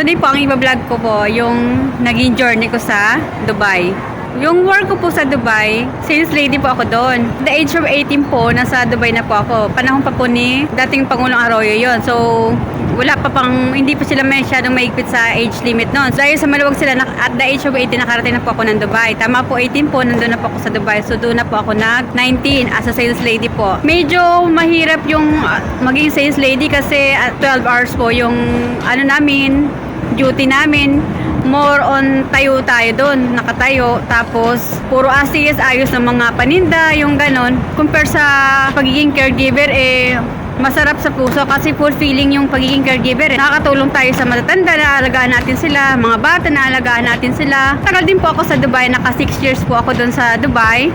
Today po, ang iba-vlog ko po, yung naging journey ko sa Dubai. Yung work ko po sa Dubai, sales lady po ako doon. At the age of 18 po, nasa Dubai na po ako. Panahon pa po ni dating Pangulong Arroyo yon. So, wala pa pang, hindi pa sila masyadong maigpit sa age limit noon. Dahil sa maluwag sila, at the age of 18, nakarating na po ako ng Dubai. Tama po, 18 po, nandun na po ako sa Dubai. So, doon na po ako nag-19 as a sales lady po. Medyo mahirap yung maging sales lady kasi 12 hours po yung duty namin. More on tayo doon, nakatayo. Tapos, puro assist, ayos ng mga paninda, yung ganon. Compare sa pagiging caregiver, masarap sa puso kasi fulfilling yung pagiging caregiver. Nakakatulong tayo sa matatanda, naalagaan natin sila, mga bata, naalagaan natin sila. Tagal din po ako sa Dubai, naka 6 years po ako doon sa Dubai.